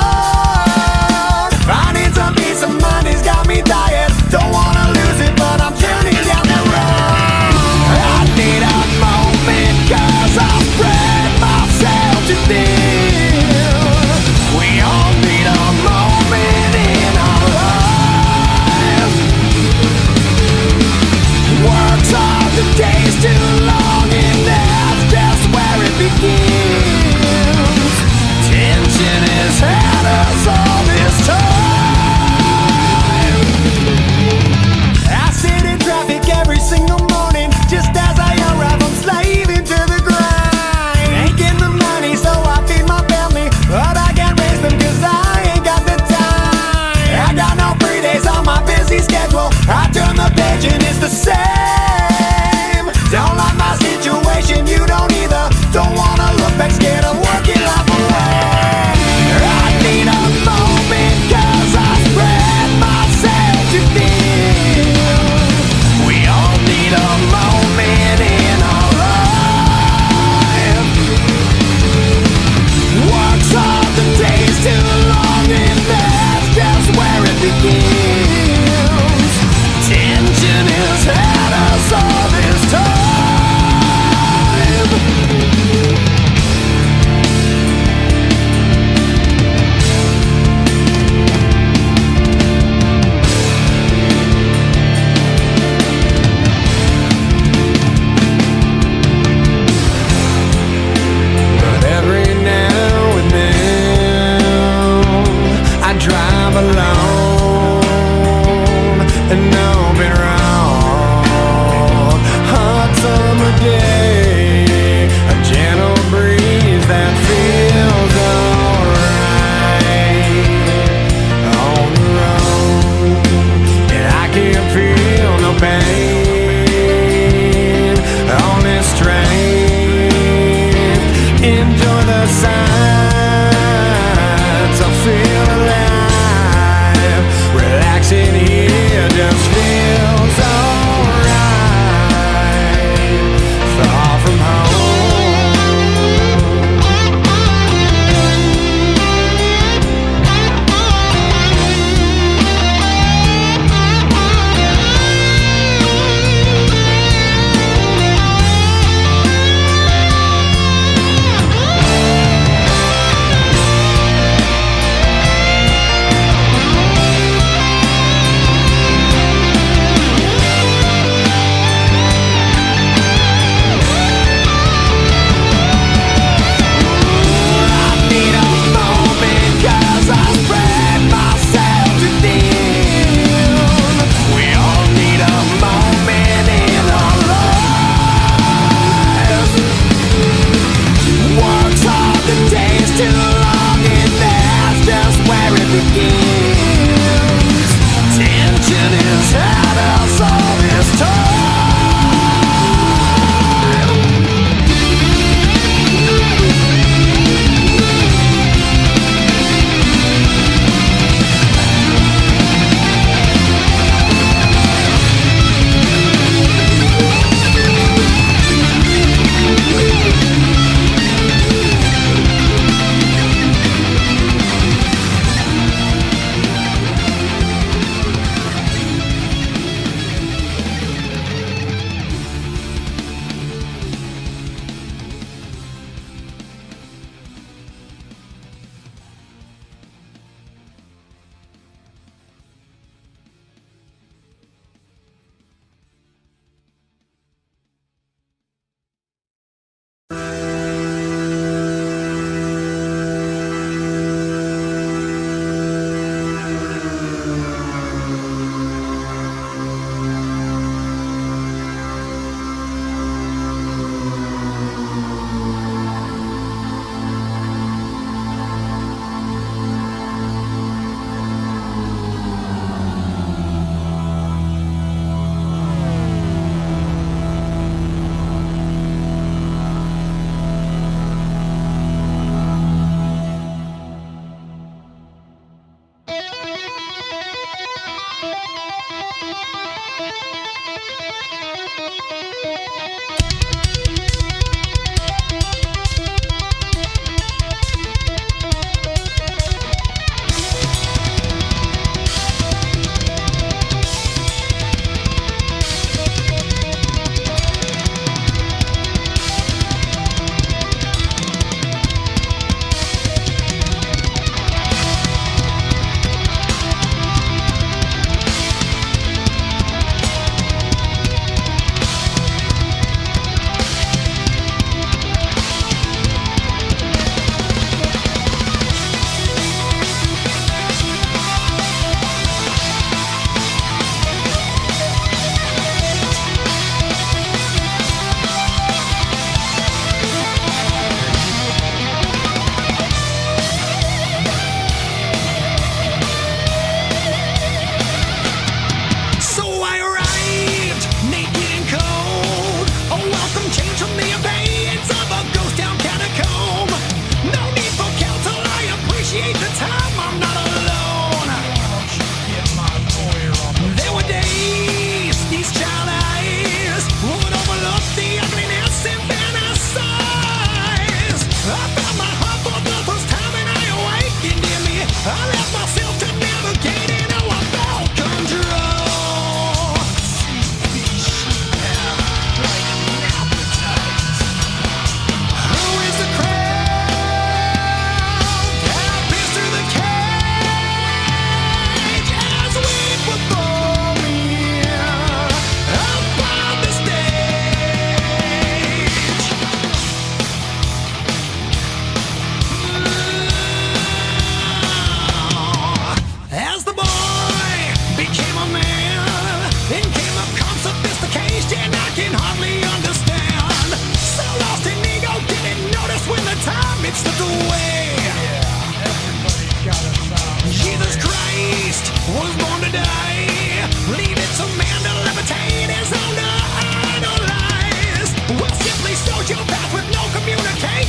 I need some peace of mind, it's got me tired. Don't wanna lose it, but I'm turning down the road. I need a moment, cause I'll spread myself too thin. We all need a moment in our lives. Works hard, the day's too long, and that's just where it begins. Tension is hell.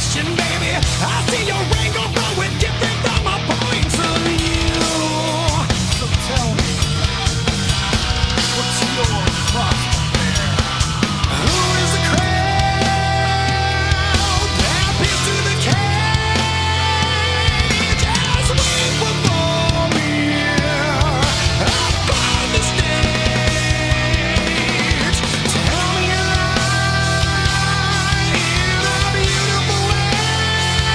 question, baby. I see your angle, but we're different from our points of view. So tell me, what's your cross affair? Who is the crowd that appeals to the cage as we perform here up on the stage? Tell me a lie in a beautiful way.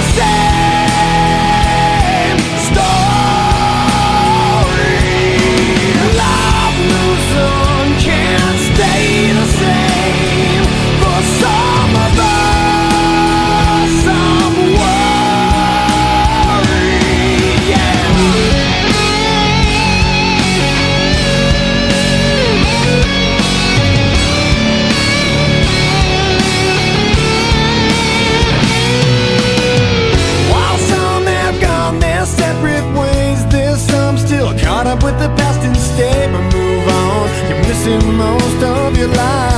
the same story. Life moves on, can't stay the same. For some of us, I'm worried, yeah. While some have gone their separate ways, there's some still caught up with the past instead. But move on, you're missing most of your life.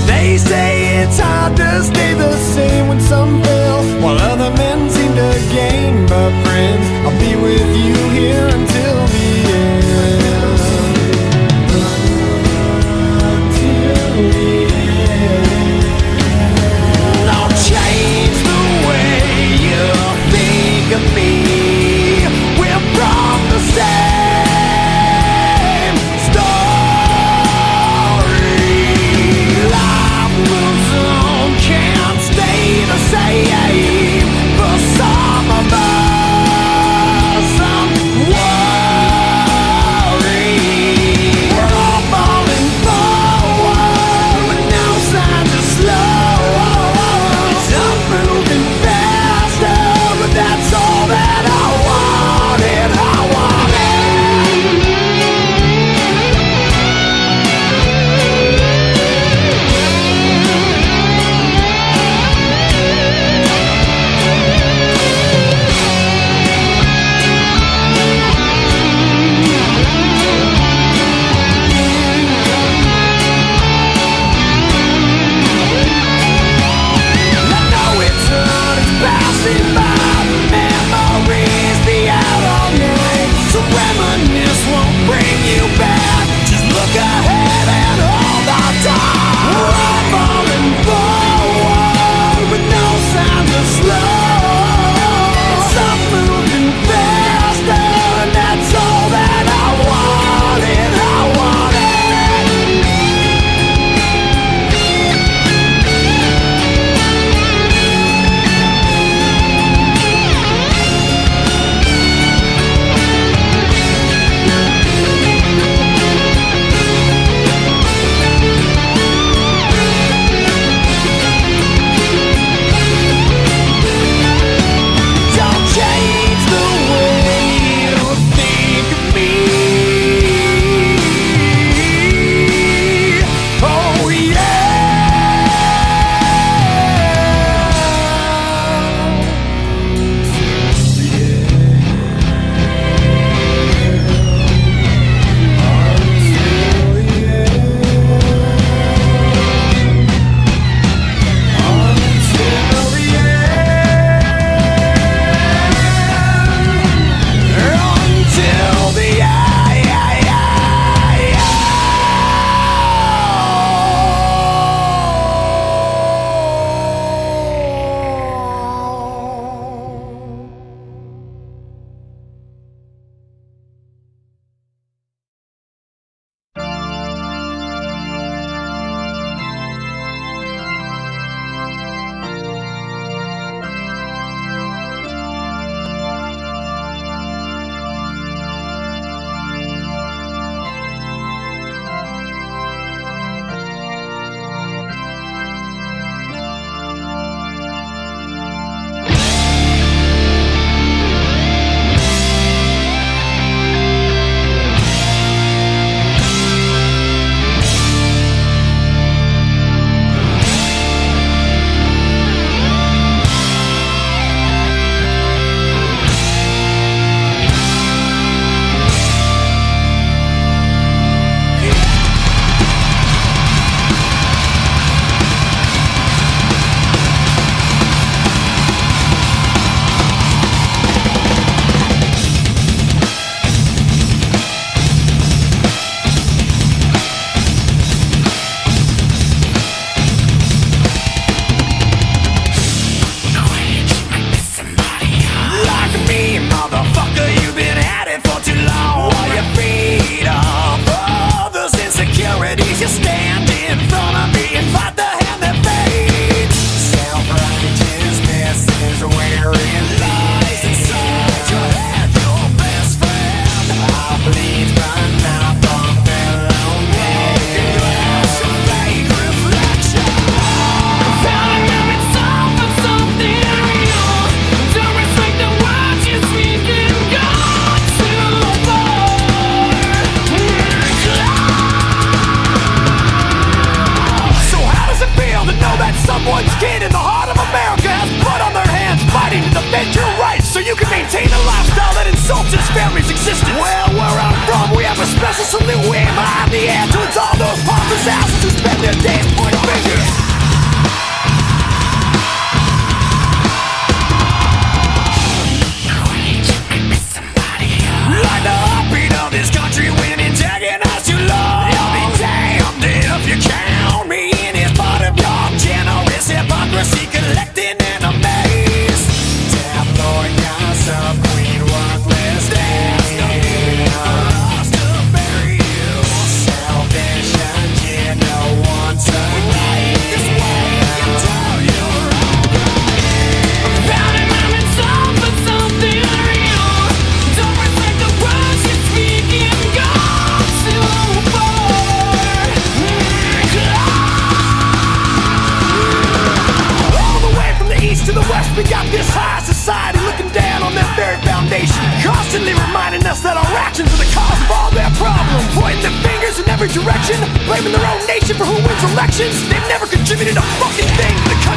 They say it's hard to stay the same when some fail, while other men seem to gain. But friends, I'll be with you here until the end. Until the end. Don't change the way you think of me. We're from the same story. Life moves on, can't stay the same. everyone's kid in the heart of America has blood on their hands, fighting to defend your rights so you can maintain a lifestyle that insults his family's existence. Well, where I'm from, we have a special salute. We aim high in the air towards all those pompous asses who spend their days pointing fingers. Like the heartbeat of this country when antagonized you love. You'll be damned if you count me in as part of your generous hypocrisy collecting enemies. Tabloid gossip, queen worthless days. No need for us to bury you. Selfish agenda once again. This way you tell you're right. Found him having some for something real. Don't respect the words you're speaking. Gone too far. All the way from the east to the west, we got this high society looking down on that very foundation, constantly reminding us that our actions are the cause of all their problems, pointing their fingers in every direction, blaming their own nation for who wins elections. They've never contributed a fucking thing to the country.